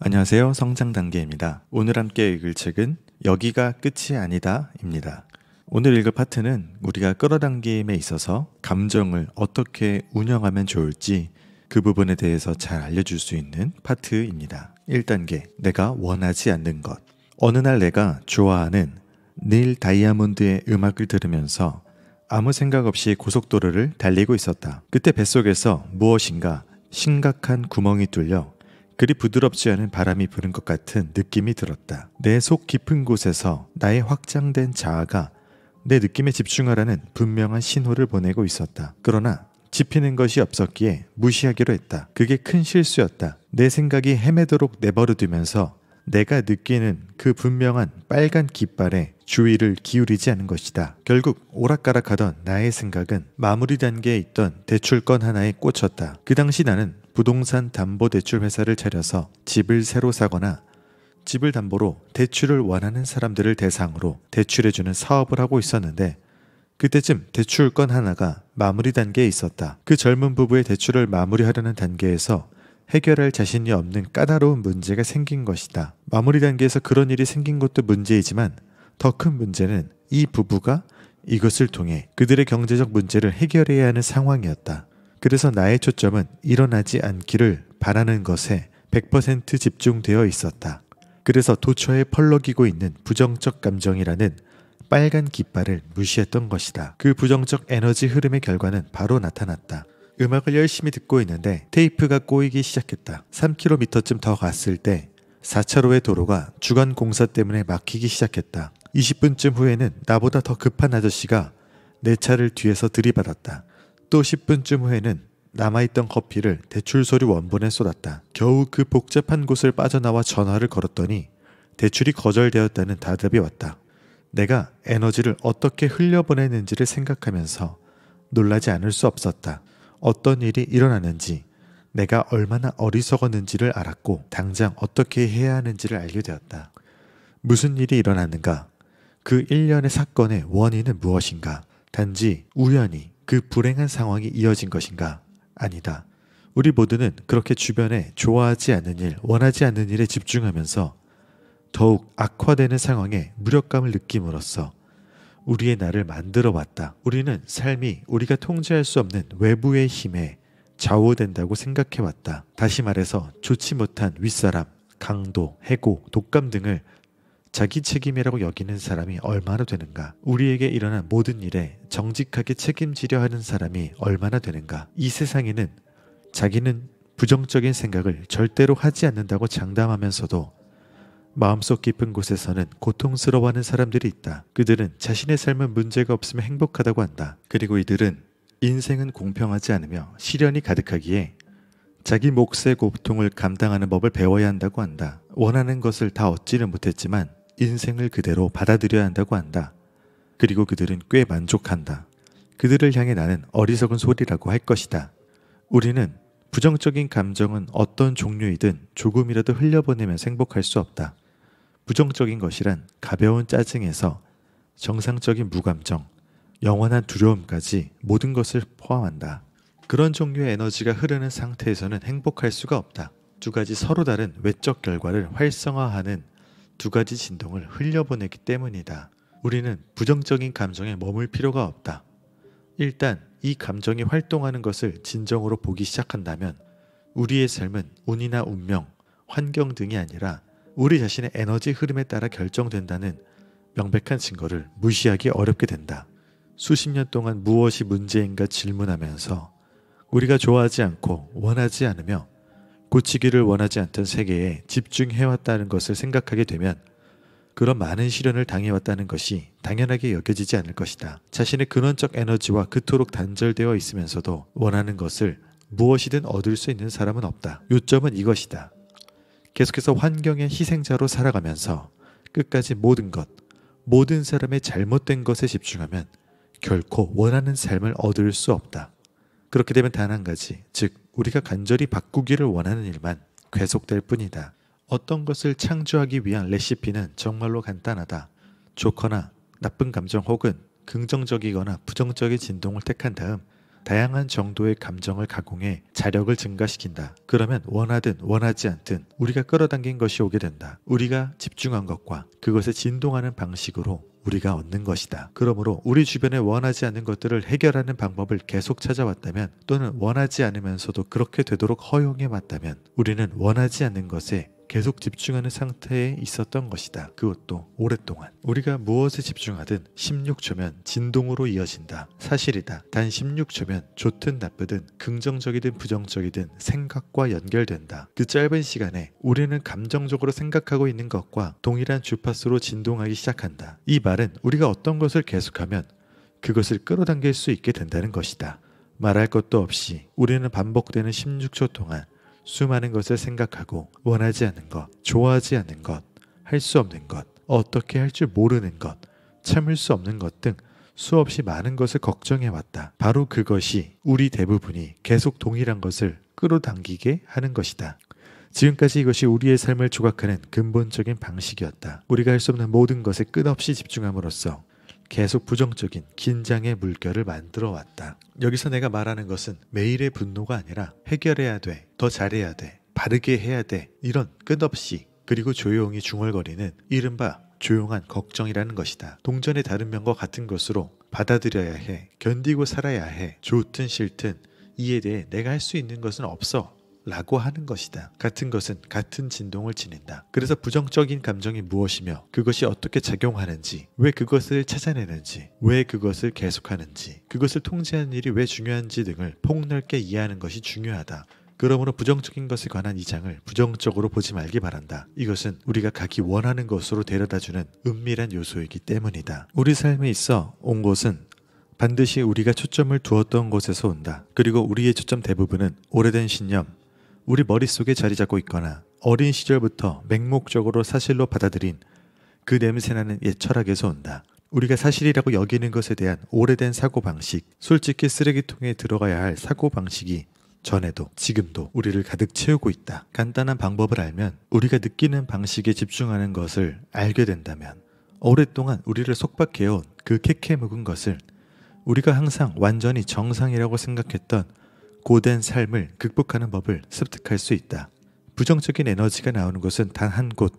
안녕하세요. 성장 단계입니다. 오늘 함께 읽을 책은 여기가 끝이 아니다입니다. 오늘 읽을 파트는 우리가 끌어당김에 있어서 감정을 어떻게 운영하면 좋을지 그 부분에 대해서 잘 알려줄 수 있는 파트입니다. 1단계, 내가 원하지 않는 것. 어느 날 내가 좋아하는 닐 다이아몬드의 음악을 들으면서 아무 생각 없이 고속도로를 달리고 있었다. 그때 뱃속에서 무엇인가 심각한 구멍이 뚫려 그리 부드럽지 않은 바람이 부는 것 같은 느낌이 들었다. 내 속 깊은 곳에서 나의 확장된 자아가 내 느낌에 집중하라는 분명한 신호를 보내고 있었다. 그러나 짚히는 것이 없었기에 무시하기로 했다. 그게 큰 실수였다. 내 생각이 헤매도록 내버려두면서 내가 느끼는 그 분명한 빨간 깃발에 주의를 기울이지 않은 것이다. 결국 오락가락하던 나의 생각은 마무리 단계에 있던 대출건 하나에 꽂혔다. 그 당시 나는 부동산 담보대출 회사를 차려서 집을 새로 사거나 집을 담보로 대출을 원하는 사람들을 대상으로 대출해주는 사업을 하고 있었는데 그때쯤 대출건 하나가 마무리 단계에 있었다. 그 젊은 부부의 대출을 마무리하려는 단계에서 해결할 자신이 없는 까다로운 문제가 생긴 것이다. 마무리 단계에서 그런 일이 생긴 것도 문제이지만 더 큰 문제는 이 부부가 이것을 통해 그들의 경제적 문제를 해결해야 하는 상황이었다. 그래서 나의 초점은 일어나지 않기를 바라는 것에 100% 집중되어 있었다. 그래서 도처에 펄럭이고 있는 부정적 감정이라는 빨간 깃발을 무시했던 것이다. 그 부정적 에너지 흐름의 결과는 바로 나타났다. 음악을 열심히 듣고 있는데 테이프가 꼬이기 시작했다. 3km쯤 더 갔을 때 4차로의 도로가 주간 공사 때문에 막히기 시작했다. 20분쯤 후에는 나보다 더 급한 아저씨가 내 차를 뒤에서 들이받았다. 또 10분쯤 후에는 남아있던 커피를 대출서류 원본에 쏟았다. 겨우 그 복잡한 곳을 빠져나와 전화를 걸었더니 대출이 거절되었다는 답이 왔다. 내가 에너지를 어떻게 흘려보내는지를 생각하면서 놀라지 않을 수 없었다. 어떤 일이 일어나는지, 내가 얼마나 어리석었는지를 알았고 당장 어떻게 해야 하는지를 알게 되었다. 무슨 일이 일어났는가? 그 일련의 사건의 원인은 무엇인가? 단지 우연히 그 불행한 상황이 이어진 것인가? 아니다. 우리 모두는 그렇게 주변에 좋아하지 않는 일, 원하지 않는 일에 집중하면서 더욱 악화되는 상황에 무력감을 느낌으로써 우리의 나를 만들어 왔다. 우리는 삶이 우리가 통제할 수 없는 외부의 힘에 좌우된다고 생각해 왔다. 다시 말해서 좋지 못한 윗사람, 강도, 해고, 독감 등을 자기 책임이라고 여기는 사람이 얼마나 되는가? 우리에게 일어난 모든 일에 정직하게 책임지려 하는 사람이 얼마나 되는가? 이 세상에는 자기는 부정적인 생각을 절대로 하지 않는다고 장담하면서도 마음속 깊은 곳에서는 고통스러워하는 사람들이 있다. 그들은 자신의 삶은 문제가 없으면 행복하다고 한다. 그리고 이들은 인생은 공평하지 않으며 시련이 가득하기에 자기 몫의 고통을 감당하는 법을 배워야 한다고 한다. 원하는 것을 다 얻지는 못했지만 인생을 그대로 받아들여야 한다고 한다. 그리고 그들은 꽤 만족한다. 그들을 향해 나는 어리석은 소리라고 할 것이다. 우리는 부정적인 감정은 어떤 종류이든 조금이라도 흘려보내면서 행복할 수 없다. 부정적인 것이란 가벼운 짜증에서 정상적인 무감정, 영원한 두려움까지 모든 것을 포함한다. 그런 종류의 에너지가 흐르는 상태에서는 행복할 수가 없다. 두 가지 서로 다른 외적 결과를 활성화하는 두 가지 진동을 흘려보내기 때문이다. 우리는 부정적인 감정에 머물 필요가 없다. 일단 이 감정이 활동하는 것을 진정으로 보기 시작한다면 우리의 삶은 운이나 운명, 환경 등이 아니라 우리 자신의 에너지 흐름에 따라 결정된다는 명백한 증거를 무시하기 어렵게 된다. 수십 년 동안 무엇이 문제인가 질문하면서 우리가 좋아하지 않고 원하지 않으며 고치기를 원하지 않던 세계에 집중해왔다는 것을 생각하게 되면 그런 많은 시련을 당해왔다는 것이 당연하게 여겨지지 않을 것이다. 자신의 근원적 에너지와 그토록 단절되어 있으면서도 원하는 것을 무엇이든 얻을 수 있는 사람은 없다. 요점은 이것이다. 계속해서 환경의 희생자로 살아가면서 끝까지 모든 것, 모든 사람의 잘못된 것에 집중하면 결코 원하는 삶을 얻을 수 없다. 그렇게 되면 단 한 가지, 즉 우리가 간절히 바꾸기를 원하는 일만 계속될 뿐이다. 어떤 것을 창조하기 위한 레시피는 정말로 간단하다. 좋거나 나쁜 감정 혹은 긍정적이거나 부정적인 진동을 택한 다음 다양한 정도의 감정을 가공해 자력을 증가시킨다. 그러면 원하든 원하지 않든 우리가 끌어당긴 것이 오게 된다. 우리가 집중한 것과 그것에 진동하는 방식으로 우리가 얻는 것이다. 그러므로 우리 주변에 원하지 않는 것들을 해결하는 방법을 계속 찾아왔다면, 또는 원하지 않으면서도 그렇게 되도록 허용해 왔다면, 우리는 원하지 않는 것에 계속 집중하는 상태에 있었던 것이다. 그것도 오랫동안. 우리가 무엇에 집중하든 16초면 진동으로 이어진다. 사실이다. 단 16초면 좋든 나쁘든 긍정적이든 부정적이든 생각과 연결된다. 그 짧은 시간에 우리는 감정적으로 생각하고 있는 것과 동일한 주파수로 진동하기 시작한다. 이 말은 우리가 어떤 것을 계속하면 그것을 끌어당길 수 있게 된다는 것이다. 말할 것도 없이 우리는 반복되는 16초 동안 수많은 것을 생각하고 원하지 않는 것, 좋아하지 않는 것, 할 수 없는 것, 어떻게 할 줄 모르는 것, 참을 수 없는 것 등 수없이 많은 것을 걱정해왔다. 바로 그것이 우리 대부분이 계속 동일한 것을 끌어당기게 하는 것이다. 지금까지 이것이 우리의 삶을 조각하는 근본적인 방식이었다. 우리가 할 수 없는 모든 것에 끝없이 집중함으로써 계속 부정적인 긴장의 물결을 만들어 왔다. 여기서 내가 말하는 것은 매일의 분노가 아니라 해결해야 돼, 더 잘해야 돼, 바르게 해야 돼, 이런 끝없이 그리고 조용히 중얼거리는 이른바 조용한 걱정이라는 것이다. 동전의 다른 면과 같은 것으로 받아들여야 해, 견디고 살아야 해, 좋든 싫든 이에 대해 내가 할 수 있는 것은 없어 라고 하는 것이다. 같은 것은 같은 진동을 지닌다. 그래서 부정적인 감정이 무엇이며 그것이 어떻게 작용하는지, 왜 그것을 찾아내는지, 왜 그것을 계속하는지, 그것을 통제하는 일이 왜 중요한지 등을 폭넓게 이해하는 것이 중요하다. 그러므로 부정적인 것에 관한 이 장을 부정적으로 보지 말기 바란다. 이것은 우리가 가기 원하는 것으로 데려다주는 은밀한 요소이기 때문이다. 우리 삶에 있어 온 곳은 반드시 우리가 초점을 두었던 곳에서 온다. 그리고 우리의 초점 대부분은 오래된 신념, 우리 머릿속에 자리 잡고 있거나 어린 시절부터 맹목적으로 사실로 받아들인 그 냄새나는 옛 철학에서 온다. 우리가 사실이라고 여기는 것에 대한 오래된 사고방식, 솔직히 쓰레기통에 들어가야 할 사고방식이 전에도 지금도 우리를 가득 채우고 있다. 간단한 방법을 알면, 우리가 느끼는 방식에 집중하는 것을 알게 된다면, 오랫동안 우리를 속박해온 그 캐캐 묵은 것을 우리가 항상 완전히 정상이라고 생각했던 고된 삶을 극복하는 법을 습득할 수 있다. 부정적인 에너지가 나오는 곳은 단 한 곳,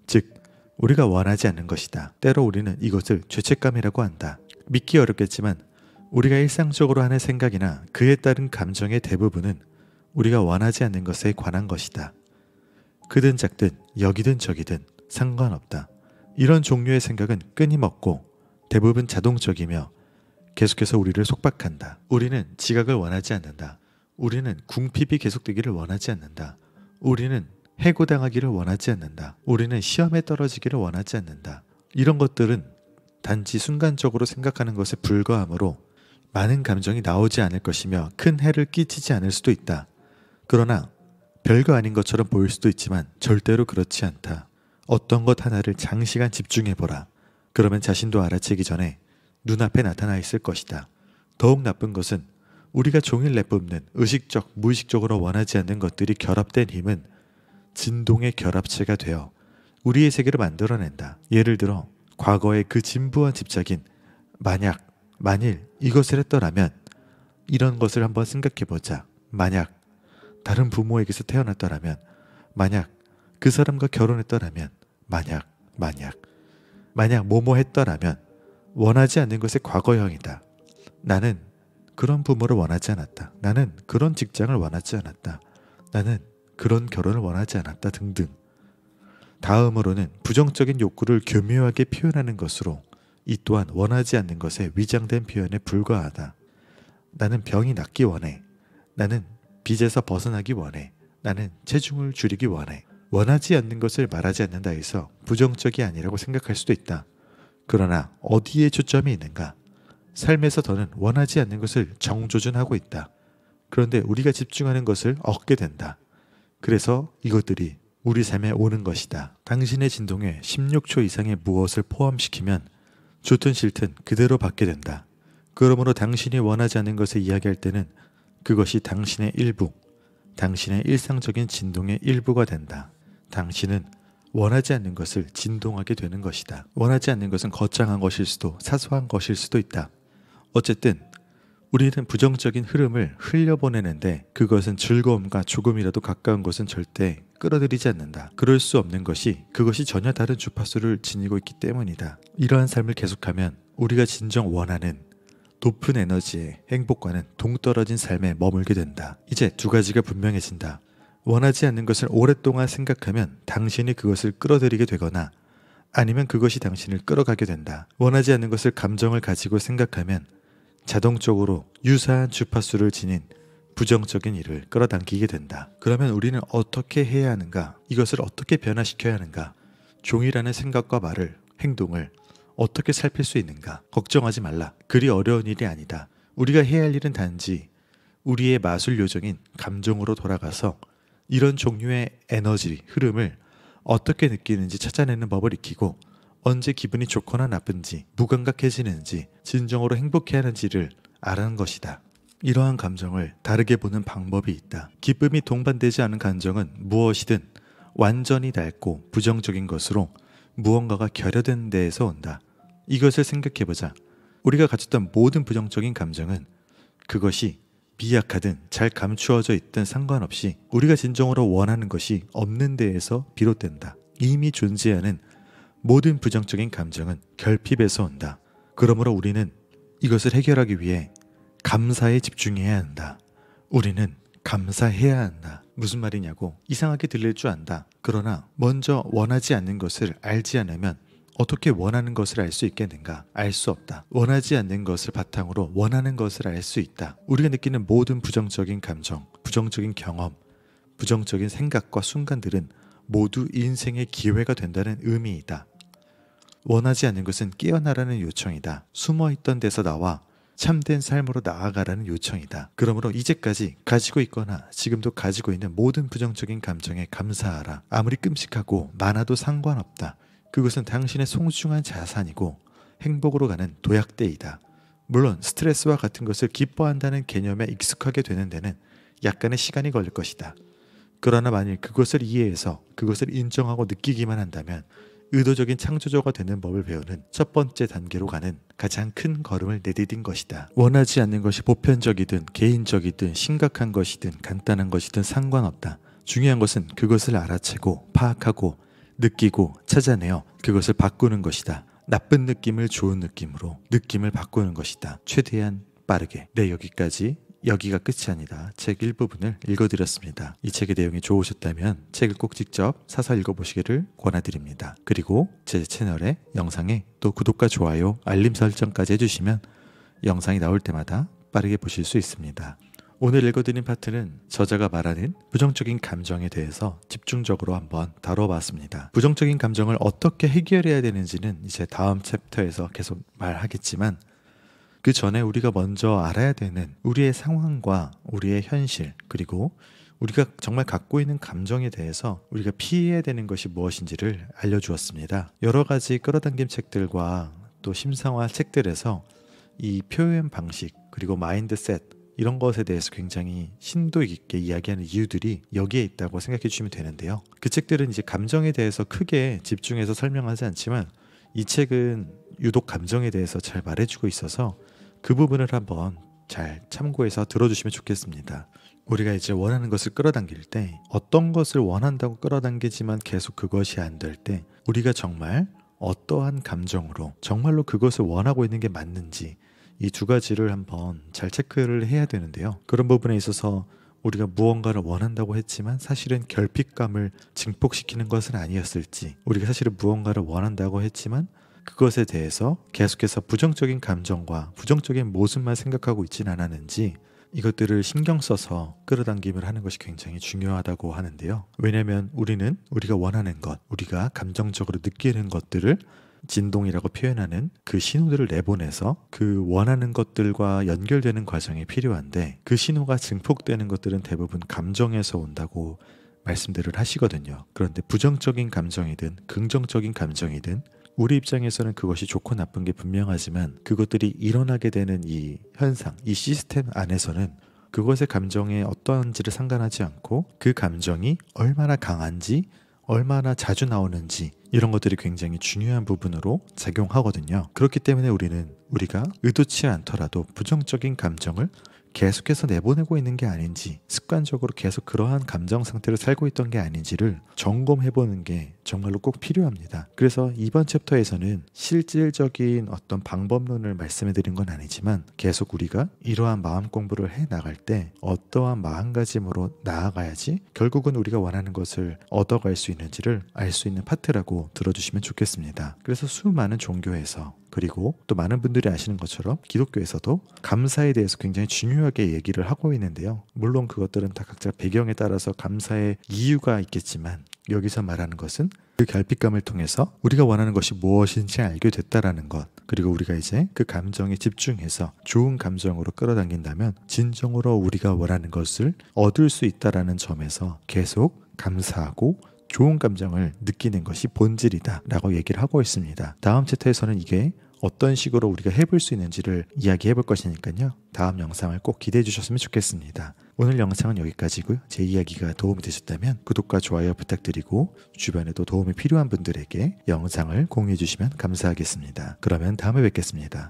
즉 우리가 원하지 않는 것이다. 때로 우리는 이것을 죄책감이라고 한다. 믿기 어렵겠지만 우리가 일상적으로 하는 생각이나 그에 따른 감정의 대부분은 우리가 원하지 않는 것에 관한 것이다. 크든 작든 여기든 저기든 상관없다. 이런 종류의 생각은 끊임없고 대부분 자동적이며 계속해서 우리를 속박한다. 우리는 지각을 원하지 않는다. 우리는 궁핍이 계속되기를 원하지 않는다. 우리는 해고당하기를 원하지 않는다. 우리는 시험에 떨어지기를 원하지 않는다. 이런 것들은 단지 순간적으로 생각하는 것에 불과하므로 많은 감정이 나오지 않을 것이며 큰 해를 끼치지 않을 수도 있다. 그러나 별거 아닌 것처럼 보일 수도 있지만 절대로 그렇지 않다. 어떤 것 하나를 장시간 집중해보라. 그러면 자신도 알아채기 전에 눈앞에 나타나 있을 것이다. 더욱 나쁜 것은 우리가 종일 내뿜는 의식적, 무의식적으로 원하지 않는 것들이 결합된 힘은 진동의 결합체가 되어 우리의 세계를 만들어낸다. 예를 들어 과거의 그 진부한 집착인 만약, 만일 이것을 했더라면, 이런 것을 한번 생각해보자. 만약 다른 부모에게서 태어났더라면, 만약 그 사람과 결혼했더라면, 만약 뭐뭐 했더라면, 원하지 않는 것의 과거형이다. 나는 그런 부모를 원하지 않았다. 나는 그런 직장을 원하지 않았다. 나는 그런 결혼을 원하지 않았다 등등. 다음으로는 부정적인 욕구를 교묘하게 표현하는 것으로 이 또한 원하지 않는 것에 위장된 표현에 불과하다. 나는 병이 낫기 원해. 나는 빚에서 벗어나기 원해. 나는 체중을 줄이기 원해. 원하지 않는 것을 말하지 않는다 해서 부정적이 아니라고 생각할 수도 있다. 그러나 어디에 초점이 있는가? 삶에서 더는 원하지 않는 것을 정조준하고 있다. 그런데 우리가 집중하는 것을 얻게 된다. 그래서 이것들이 우리 삶에 오는 것이다. 당신의 진동에 16초 이상의 무엇을 포함시키면 좋든 싫든 그대로 받게 된다. 그러므로 당신이 원하지 않는 것을 이야기할 때는 그것이 당신의 일부, 당신의 일상적인 진동의 일부가 된다. 당신은 원하지 않는 것을 진동하게 되는 것이다. 원하지 않는 것은 거창한 것일 수도 사소한 것일 수도 있다. 어쨌든 우리는 부정적인 흐름을 흘려보내는데 그것은 즐거움과 조금이라도 가까운 것은 절대 끌어들이지 않는다. 그럴 수 없는 것이 그것이 전혀 다른 주파수를 지니고 있기 때문이다. 이러한 삶을 계속하면 우리가 진정 원하는 높은 에너지의 행복과는 동떨어진 삶에 머물게 된다. 이제 두 가지가 분명해진다. 원하지 않는 것을 오랫동안 생각하면 당신이 그것을 끌어들이게 되거나 아니면 그것이 당신을 끌어가게 된다. 원하지 않는 것을 감정을 가지고 생각하면 자동적으로 유사한 주파수를 지닌 부정적인 일을 끌어당기게 된다. 그러면 우리는 어떻게 해야 하는가? 이것을 어떻게 변화시켜야 하는가? 종이라는 생각과 말을, 행동을 어떻게 살필 수 있는가? 걱정하지 말라. 그리 어려운 일이 아니다. 우리가 해야 할 일은 단지 우리의 마술 요정인 감정으로 돌아가서 이런 종류의 에너지, 흐름을 어떻게 느끼는지 찾아내는 법을 익히고 언제 기분이 좋거나 나쁜지, 무감각해지는지, 진정으로 행복해하는지를 알아는 것이다. 이러한 감정을 다르게 보는 방법이 있다. 기쁨이 동반되지 않은 감정은 무엇이든 완전히 낡고 부정적인 것으로 무언가가 결여된 데에서 온다. 이것을 생각해보자. 우리가 가졌던 모든 부정적인 감정은 그것이 미약하든 잘 감추어져 있든 상관없이 우리가 진정으로 원하는 것이 없는 데에서 비롯된다. 이미 존재하는 모든 부정적인 감정은 결핍에서 온다. 그러므로 우리는 이것을 해결하기 위해 감사에 집중해야 한다. 우리는 감사해야 한다. 무슨 말이냐고 이상하게 들릴 줄 안다. 그러나 먼저 원하지 않는 것을 알지 않으면 어떻게 원하는 것을 알 수 있겠는가? 알 수 없다. 원하지 않는 것을 바탕으로 원하는 것을 알 수 있다. 우리가 느끼는 모든 부정적인 감정, 부정적인 경험, 부정적인 생각과 순간들은 모두 인생의 기회가 된다는 의미이다. 원하지 않는 것은 깨어나라는 요청이다. 숨어있던 데서 나와 참된 삶으로 나아가라는 요청이다. 그러므로 이제까지 가지고 있거나 지금도 가지고 있는 모든 부정적인 감정에 감사하라. 아무리 끔찍하고 많아도 상관없다. 그것은 당신의 소중한 자산이고 행복으로 가는 도약대이다. 물론 스트레스와 같은 것을 기뻐한다는 개념에 익숙하게 되는 데는 약간의 시간이 걸릴 것이다. 그러나 만일 그것을 이해해서 그것을 인정하고 느끼기만 한다면 의도적인 창조자가 되는 법을 배우는 첫 번째 단계로 가는 가장 큰 걸음을 내디딘 것이다. 원하지 않는 것이 보편적이든 개인적이든 심각한 것이든 간단한 것이든 상관없다. 중요한 것은 그것을 알아채고 파악하고 느끼고 찾아내어 그것을 바꾸는 것이다. 나쁜 느낌을 좋은 느낌으로 느낌을 바꾸는 것이다. 최대한 빠르게. 네, 여기가 끝이 아니다. 책 일부분을 읽어드렸습니다. 이 책의 내용이 좋으셨다면 책을 꼭 직접 사서 읽어보시기를 권해드립니다. 그리고 제 채널의 영상에 또 구독과 좋아요, 알림 설정까지 해주시면 영상이 나올 때마다 빠르게 보실 수 있습니다. 오늘 읽어드린 파트는 저자가 말하는 부정적인 감정에 대해서 집중적으로 한번 다뤄봤습니다. 부정적인 감정을 어떻게 해결해야 되는지는 이제 다음 챕터에서 계속 말하겠지만 그 전에 우리가 먼저 알아야 되는 우리의 상황과 우리의 현실, 그리고 우리가 정말 갖고 있는 감정에 대해서 우리가 피해야 되는 것이 무엇인지를 알려주었습니다. 여러 가지 끌어당김 책들과 또 심상화 책들에서 이 표현 방식 그리고 마인드셋 이런 것에 대해서 굉장히 심도 있게 이야기하는 이유들이 여기에 있다고 생각해 주시면 되는데요. 그 책들은 이제 감정에 대해서 크게 집중해서 설명하지 않지만 이 책은 유독 감정에 대해서 잘 말해주고 있어서 그 부분을 한번 잘 참고해서 들어주시면 좋겠습니다. 우리가 이제 원하는 것을 끌어당길 때 어떤 것을 원한다고 끌어당기지만 계속 그것이 안 될 때 우리가 정말 어떠한 감정으로 정말로 그것을 원하고 있는 게 맞는지 이 두 가지를 한번 잘 체크를 해야 되는데요. 그런 부분에 있어서 우리가 무언가를 원한다고 했지만 사실은 결핍감을 증폭시키는 것은 아니었을지, 우리가 사실은 무언가를 원한다고 했지만 그것에 대해서 계속해서 부정적인 감정과 부정적인 모습만 생각하고 있지는 않았는지 이것들을 신경 써서 끌어당김을 하는 것이 굉장히 중요하다고 하는데요. 왜냐하면 우리는 우리가 원하는 것, 우리가 감정적으로 느끼는 것들을 진동이라고 표현하는 그 신호들을 내보내서 그 원하는 것들과 연결되는 과정이 필요한데 그 신호가 증폭되는 것들은 대부분 감정에서 온다고 말씀들을 하시거든요. 그런데 부정적인 감정이든 긍정적인 감정이든 우리 입장에서는 그것이 좋고 나쁜 게 분명하지만 그것들이 일어나게 되는 이 현상, 이 시스템 안에서는 그것의 감정에 어떠한지를 상관하지 않고 그 감정이 얼마나 강한지 얼마나 자주 나오는지 이런 것들이 굉장히 중요한 부분으로 작용하거든요. 그렇기 때문에 우리가 의도치 않더라도 부정적인 감정을 계속해서 내보내고 있는 게 아닌지, 습관적으로 계속 그러한 감정 상태로 살고 있던 게 아닌지를 점검해보는 게 정말로 꼭 필요합니다. 그래서 이번 챕터에서는 실질적인 어떤 방법론을 말씀해드린 건 아니지만 계속 우리가 이러한 마음 공부를 해 나갈 때 어떠한 마음가짐으로 나아가야지 결국은 우리가 원하는 것을 얻어갈 수 있는지를 알 수 있는 파트라고 들어주시면 좋겠습니다. 그래서 수많은 종교에서, 그리고 또 많은 분들이 아시는 것처럼 기독교에서도 감사에 대해서 굉장히 중요하게 얘기를 하고 있는데요. 물론 그것들은 다 각자 배경에 따라서 감사의 이유가 있겠지만 여기서 말하는 것은 그 결핍감을 통해서 우리가 원하는 것이 무엇인지 알게 됐다라는 것, 그리고 우리가 이제 그 감정에 집중해서 좋은 감정으로 끌어당긴다면 진정으로 우리가 원하는 것을 얻을 수 있다라는 점에서 계속 감사하고 좋은 감정을 느끼는 것이 본질이다 라고 얘기를 하고 있습니다. 다음 챕터에서는 이게 어떤 식으로 우리가 해볼 수 있는지를 이야기해 볼 것이니까요. 다음 영상을 꼭 기대해 주셨으면 좋겠습니다. 오늘 영상은 여기까지고요. 제 이야기가 도움이 되셨다면 구독과 좋아요 부탁드리고 주변에도 도움이 필요한 분들에게 영상을 공유해 주시면 감사하겠습니다. 그러면 다음에 뵙겠습니다.